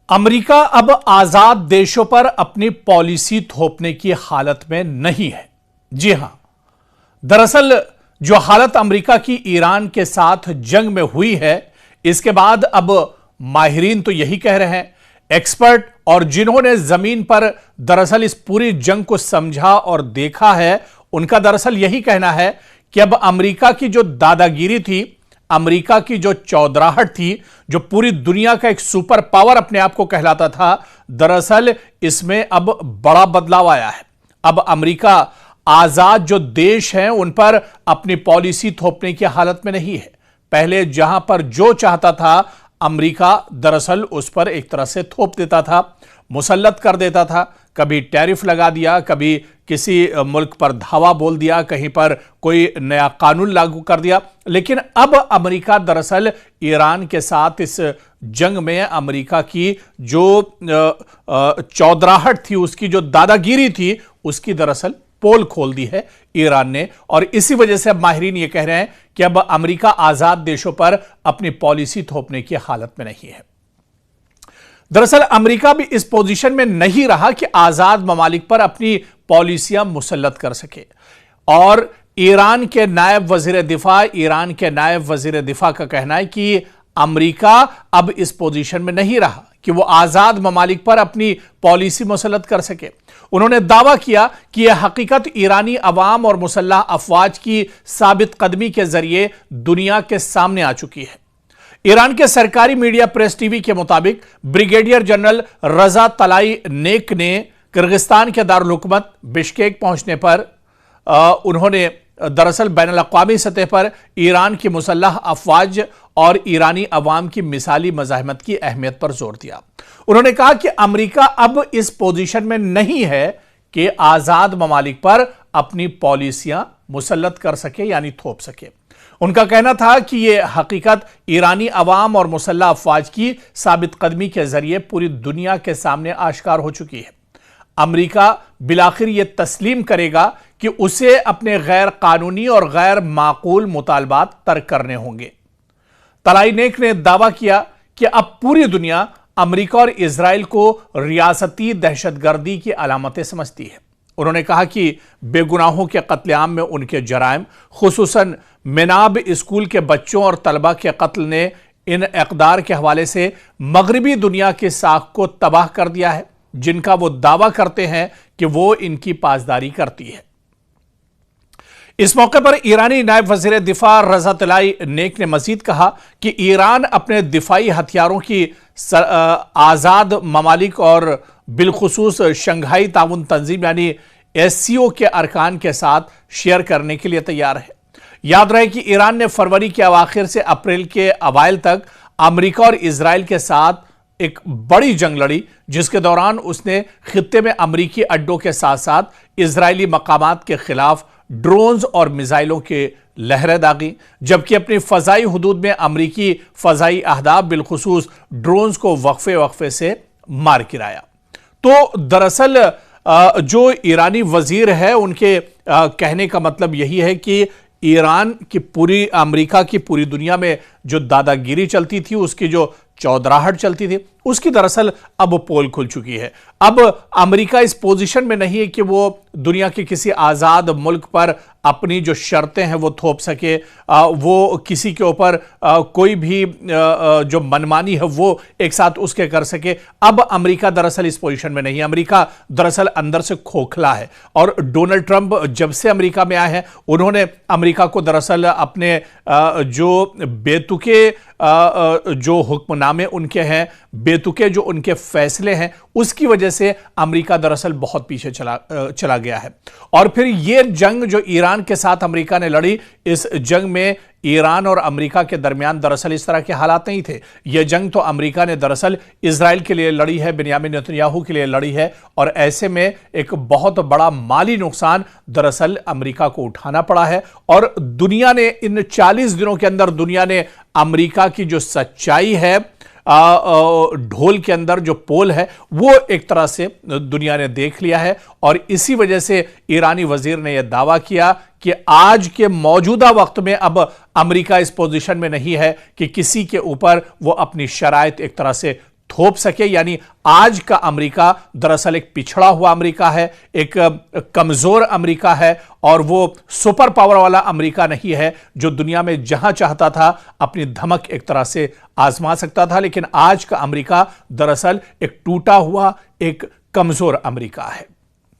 America अब आजाद देशों पर अपनी पॉलिसी थोपने की हालत में नहीं है। जी हां, दरअसल जो हालत अमेरिका की ईरान के साथ जंग में हुई है, इसके बाद अब माहिरीन तो यही कह रहे हैं, एक्सपर्ट और जिन्होंने जमीन पर दरअसल इस पूरी जंग को समझा और देखा है, उनका दरअसल यही कहना है कि अब अमेरिका की जो दादागिरी थी, अमेरिका की जो चौधराहट थी, जो पूरी दुनिया का एक सुपर पावर अपने आप को कहलाता था, दरअसल इसमें अब बड़ा बदलाव आया है। अब अमेरिका आजाद जो देश हैं उन पर अपनी पॉलिसी थोपने की हालत में नहीं है। पहले जहां पर जो चाहता था अमेरिका दरअसल उस पर एक तरह से थोप देता था, मुसल्लत कर देता था। कभी टैरिफ लगा दिया, कभी किसी मुल्क पर धावा बोल दिया, कहीं पर कोई नया कानून लागू कर दिया। लेकिन अब अमेरिका दरअसल ईरान के साथ इस जंग में अमेरिका की जो चौधराहट थी, उसकी जो दादागिरी थी, उसकी दरअसल पोल खोल दी है ईरान ने। और इसी वजह से अब माहिरीन यह कह रहे हैं कि अब अमेरिका आजाद देशों पर अपनी पॉलिसी थोपने की हालत में नहीं है। दरअसल अमेरिका भी इस पोजीशन में नहीं रहा कि आजाद ममालिक पर अपनी पॉलिसियां मुसल्लत कर सके। और ईरान के नायब वजीर दिफा का कहना है कि अमेरिका अब इस पोजीशन में नहीं रहा कि वो आजाद ममालिक पर अपनी पॉलिसी मुसल्लत कर सके। उन्होंने दावा किया कि यह हकीकत ईरानी अवाम और मुसल्लह अफवाज की साबित कदमी के जरिए दुनिया के सामने आ चुकी है। ईरान के सरकारी मीडिया प्रेस टीवी के मुताबिक ब्रिगेडियर जनरल रजा तलाई नेक ने किर्गिस्तान के दारुल हुकूमत बिश्केक पहुंचने पर उन्होंने दरअसल बैनुल अक़वामी सतह पर ईरान की मुसल्लह अफवाज और ईरानी अवाम की मिसाली मज़ाहमत की अहमियत पर जोर दिया। उन्होंने कहा कि अमेरिका अब इस पोजीशन में नहीं है कि आजाद ममालिक पर अपनी पॉलिसियां मुसल्लत कर सके, यानी थोप सके। उनका कहना था कि यह हकीकत ईरानी अवाम और मुसल्लह अफवाज की साबित कदमी के जरिए पूरी दुनिया के सामने आश्कार हो चुकी है। अमेरिका बिलाखिर यह तस्लीम करेगा कि उसे अपने गैर कानूनी और गैर माकूल मुतालबात तर्क करने होंगे। तलाई नेक ने दावा किया कि अब पूरी दुनिया अमेरिका और इजराइल को रियासती दहशतगर्दी की अलामतें समझती है। उन्होंने कहा कि बेगुनाहों के कत्लेआम में उनके जराइम, खुसूसन मेनाब स्कूल के बच्चों और तलबा के कत्ल ने इन इक़दार के हवाले से मगरबी दुनिया की साख को तबाह कर दिया है, जिनका वो दावा करते हैं कि वो इनकी पासदारी करती है। इस मौके पर ईरानी नायब वजीर दिफा रजा तलाई नेक ने मजीद कहा कि ईरान अपने दिफाई हथियारों की आजाद ममालिक और बिलखुसूस शंघाई ताउन तंजीम यानी SCO के अरकान के साथ शेयर करने के लिए तैयार है। याद रहे कि ईरान ने फरवरी के अवाखिर से अप्रैल के अवाइल तक अमेरिका और इजराइल के साथ एक बड़ी जंग लड़ी, जिसके दौरान उसने खित्ते में अमरीकी अड्डों के साथ साथ इजरायली मकामात के खिलाफ ड्रोन्स और मिसाइलों के लहरें दागी, जबकि अपनी फजाई हुदूद में अमरीकी फजाई अहदाफ बिलखुसूस ड्रोन्स को वक्फे से मार गिराया। तो दरअसल जो ईरानी वजीर है, उनके कहने का मतलब यही है कि ईरान की पूरी, अमेरिका की पूरी दुनिया में जो दादागिरी चलती थी, उसकी जो चौधराहट चलती थी, उसकी दरअसल अब पोल खुल चुकी है। अब अमेरिका इस पोजीशन में नहीं है कि वो दुनिया के किसी आज़ाद मुल्क पर अपनी जो शर्तें हैं वो थोप सके, वो किसी के ऊपर कोई भी जो मनमानी है वो एक साथ उसके कर सके। अब अमेरिका दरअसल इस पोजीशन में नहीं है। अमेरिका दरअसल अंदर से खोखला है। और डोनाल्ड ट्रंप जब से अमेरिका में आए हैं, उन्होंने अमेरिका को दरअसल अपने जो बेतुके जो हुक्मनामे उनके हैं, बेतुके जो उनके फैसले हैं, उसकी वजह से अमेरिका दरअसल बहुत पीछे चला गया है। और फिर यह जंग जो ईरान के साथ अमेरिका ने लड़ी, इस जंग में ईरान और अमेरिका के दरमियान दरअसल इस तरह के हालात नहीं थे। यह जंग तो अमेरिका ने दरअसल इजराइल के लिए लड़ी है, बिन्यामिन नेतन्याहू के लिए लड़ी है। और ऐसे में एक बहुत बड़ा माली नुकसान दरअसल अमेरिका को उठाना पड़ा है। और दुनिया ने इन 40 दिनों के अंदर दुनिया ने अमेरिका की जो सच्चाई है, ढोल के अंदर जो पोल है, वो एक तरह से दुनिया ने देख लिया है। और इसी वजह से ईरानी वजीर ने यह दावा किया कि आज के मौजूदा वक्त में अब अमेरिका इस पोजीशन में नहीं है कि किसी के ऊपर वो अपनी शराइत एक तरह से थोप सके। यानी आज का अमेरिका दरअसल एक पिछड़ा हुआ अमेरिका है, एक कमजोर अमेरिका है, और वो सुपर पावर वाला अमेरिका नहीं है जो दुनिया में जहां चाहता था अपनी धमक एक तरह से आजमा सकता था। लेकिन आज का अमेरिका दरअसल एक टूटा हुआ, एक कमजोर अमेरिका है।